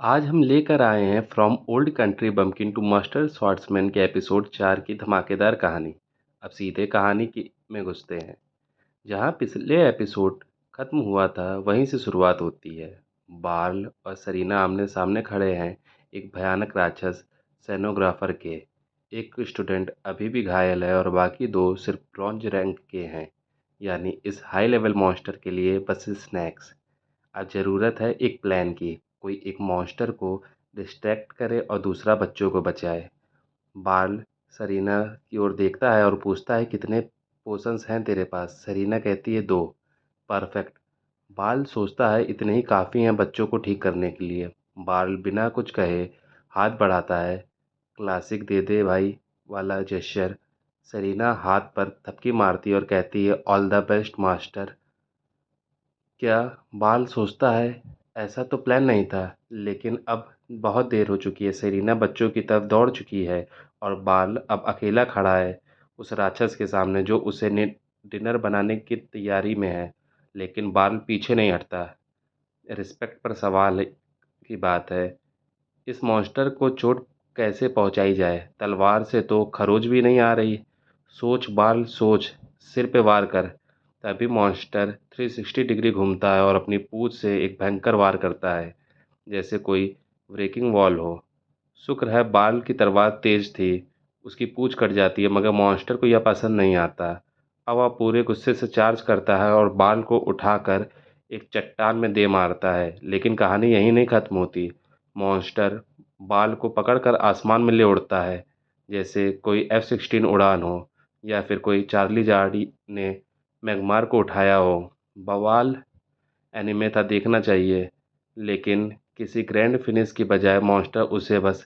आज हम लेकर आए हैं from old country bumpkin to master swordsman के एपिसोड 4 की धमाकेदार कहानी। अब सीधे कहानी की में घुसते हैं। जहाँ पिछले एपिसोड खत्म हुआ था वहीं से शुरुआत होती है। बार्ल और सरीना आमने सामने खड़े हैं एक भयानक राक्षस सेनोग्राफर के। एक स्टूडेंट अभी भी घायल है और बाकी दो सिर्फ ब्रॉन्ज रैंक के हैं, यानी इस हाई लेवल मॉन्स्टर के लिए बस स्नैक्स। आज ज़रूरत है एक प्लान की। कोई एक मॉन्स्टर को डिस्ट्रैक्ट करे और दूसरा बच्चों को बचाए। बार्ल सरीना की ओर देखता है और पूछता है, कितने पोशंस हैं तेरे पास? सरीना कहती है, 2। परफेक्ट। बार्ल सोचता है इतने ही काफ़ी हैं बच्चों को ठीक करने के लिए। बार्ल बिना कुछ कहे हाथ बढ़ाता है। क्लासिक दे दे भाई वाला जेस्चर। सरीना हाथ पर थपकी मारती है और कहती है, ऑल द बेस्ट मास्टर। क्या? बाल सोचता है, ऐसा तो प्लान नहीं था, लेकिन अब बहुत देर हो चुकी है। सेरेना बच्चों की तरफ दौड़ चुकी है और बाल अब अकेला खड़ा है उस राक्षस के सामने जो उसे डिनर बनाने की तैयारी में है। लेकिन बाल पीछे नहीं हटता। रिस्पेक्ट पर सवाल की बात है। इस मॉन्स्टर को चोट कैसे पहुंचाई जाए? तलवार से तो खरोच भी नहीं आ रही। सोच बाल सोच, सिर पे वार कर। तभी मॉन्स्टर 360 डिग्री घूमता है और अपनी पूंछ से एक भयंकर वार करता है, जैसे कोई ब्रेकिंग वॉल हो। शुक्र है बाल की तलवार तेज थी। उसकी पूंछ कट जाती है, मगर मॉन्स्टर को यह पसंद नहीं आता। अब वह पूरे गुस्से से चार्ज करता है और बाल को उठाकर एक चट्टान में दे मारता है। लेकिन कहानी यहीं नहीं खत्म होती। मॉन्स्टर बाल को पकड़कर आसमान में ले उड़ता है, जैसे कोई F-16 उड़ान हो या फिर कोई चार्ली जार्डी ने मैगमार को उठाया हो। बवाल एनीमे था, देखना चाहिए। लेकिन किसी ग्रैंड फिनिश की बजाय मॉन्स्टर उसे बस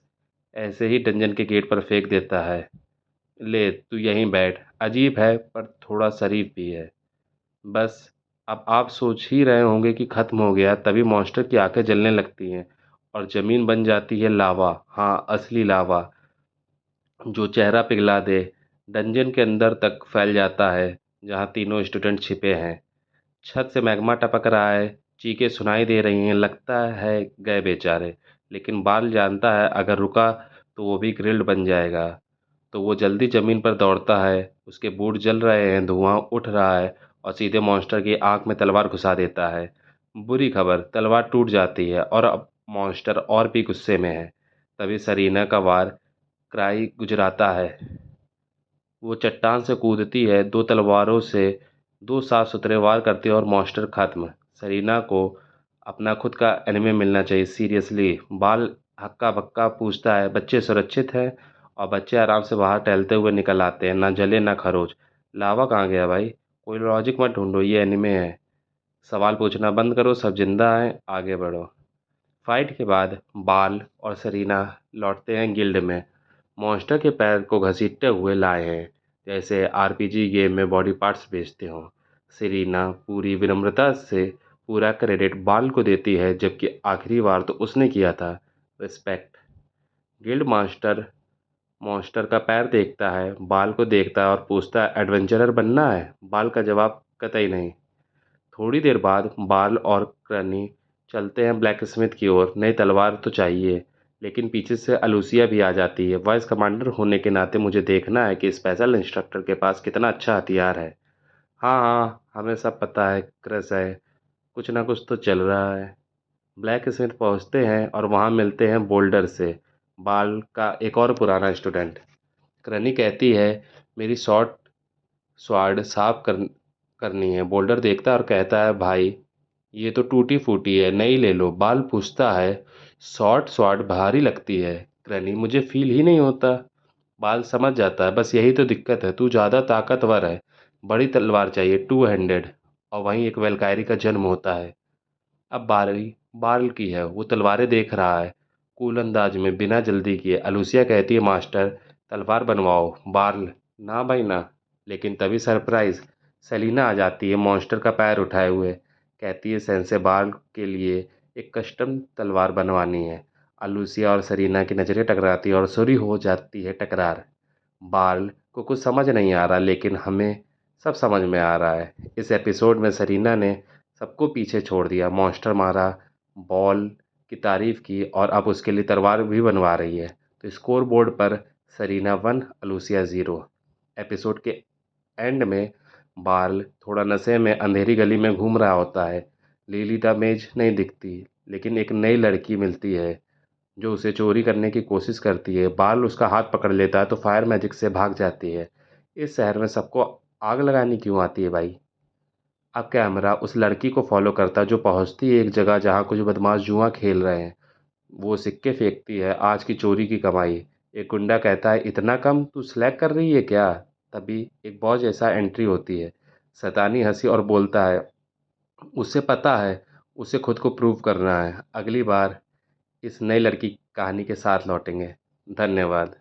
ऐसे ही डंजन के गेट पर फेंक देता है। ले तू यहीं बैठ। अजीब है पर थोड़ा शरीफ भी है। बस अब आप सोच ही रहे होंगे कि खत्म हो गया। तभी मॉन्स्टर की आंखें जलने लगती हैं और ज़मीन बन जाती है लावा। हाँ, असली लावा, जो चेहरा पिघला दे। डंजन के अंदर तक फैल जाता है जहाँ तीनों स्टूडेंट छिपे हैं। छत से मैग्मा टपक रहा है, चीखें सुनाई दे रही हैं। लगता है गए बेचारे। लेकिन बाल जानता है अगर रुका तो वो भी ग्रिल्ड बन जाएगा। तो वो जल्दी ज़मीन पर दौड़ता है। उसके बूट जल रहे हैं, धुआं उठ रहा है और सीधे मॉन्स्टर की आंख में तलवार घुसा देता है। बुरी खबर, तलवार टूट जाती है और अब मॉन्स्टर और भी गुस्से में है। तभी सरीना का वार क्राई गुजराता है। वो चट्टान से कूदती है, दो तलवारों से दो साफ सुथरे वार करती है और मॉन्स्टर खत्म। सरीना को अपना खुद का एनिमे मिलना चाहिए, सीरियसली। बाल हक्का बक्का पूछता है, बच्चे सुरक्षित हैं? और बच्चे आराम से बाहर टहलते हुए निकल आते हैं, ना जले ना खरोच। लावा कहाँ गया भाई? कोई लॉजिक मत ढूंढो, ये एनिमे है। सवाल पूछना बंद करो, सब जिंदा हैं, आगे बढ़ो। फाइट के बाद बाल और सरीना लौटते हैं गिल्ड में। मॉन्स्टर के पैर को घसीटते हुए लाए हैं, जैसे आरपीजी गेम में बॉडी पार्ट्स बेचते हों। सरीना पूरी विनम्रता से पूरा क्रेडिट बाल को देती है, जबकि आखिरी बार तो उसने किया था। रिस्पेक्ट। गिल्ड मास्टर मॉन्स्टर का पैर देखता है, बाल को देखता है और पूछता है, एडवेंचरर बनना है? बाल का जवाब, कतई नहीं। थोड़ी देर बाद बाल और क्रनी चलते हैं ब्लैक स्मिथ की ओर। नई तलवार तो चाहिए, लेकिन पीछे से अलूसिया भी आ जाती है। वाइस कमांडर होने के नाते मुझे देखना है कि स्पेशल इंस्ट्रक्टर के पास कितना अच्छा हथियार है। हाँ हाँ, हमें सब पता है, क्रस है, कुछ ना कुछ तो चल रहा है। ब्लैक स्मिथ पहुंचते हैं और वहां मिलते हैं बोल्डर से, बाल का एक और पुराना स्टूडेंट। क्रनी कहती है, मेरी शॉर्ट स्वाड साफ करनी है। बोल्डर देखता है और कहता है, भाई ये तो टूटी फूटी है, नई ले लो। बाल पूछता है, शॉर्ट स्वाड भारी लगती है क्रनी, मुझे फील ही नहीं होता। बाल समझ जाता है, बस यही तो दिक्कत है, तू ज़्यादा ताकतवर है। बड़ी तलवार चाहिए, 2 हैंडेड। और वहीं एक वेलकायरी का जन्म होता है। अब बारी बाल की है, वो तलवारें देख रहा है कूल अंदाज में, बिना जल्दी किए। अलूसिया कहती है, मास्टर तलवार बनवाओ। बाल, ना भाई ना। लेकिन तभी सरप्राइज, सेलिना आ जाती है मॉन्स्टर का पैर उठाए हुए। कहती है, सेंसे बाल के लिए एक कस्टम तलवार बनवानी है। अलूसिया और सरीना की नज़रें टकराती है और शुरू हो जाती है टकरार। बाल को कुछ समझ नहीं आ रहा, लेकिन हमें सब समझ में आ रहा है। इस एपिसोड में सरीना ने सबको पीछे छोड़ दिया, मॉन्स्टर मारा, बॉल की तारीफ़ की और अब उसके लिए तलवार भी बनवा रही है। तो स्कोर बोर्ड पर सरीना 1 अलूसिया 0। एपिसोड के एंड में बार्ल थोड़ा नशे में अंधेरी गली में घूम रहा होता है। लिली डमेज नहीं दिखती, लेकिन एक नई लड़की मिलती है जो उसे चोरी करने की कोशिश करती है। बार्ल उसका हाथ पकड़ लेता है तो फायर मैजिक से भाग जाती है। इस शहर में सबको आग लगानी क्यों आती है भाई? अब कैमरा उस लड़की को फॉलो करता है जो पहुंचती है एक जगह जहां कुछ बदमाश जुआ खेल रहे हैं। वो सिक्के फेंकती है, आज की चोरी की कमाई। एक गुंडा कहता है, इतना कम तू स्लैक कर रही है क्या? तभी एक बहुत जैसा एंट्री होती है। शैतानी हंसी और बोलता है, उसे पता है उसे खुद को प्रूव करना है। अगली बार इस नई लड़की कहानी के साथ लौटेंगे। धन्यवाद।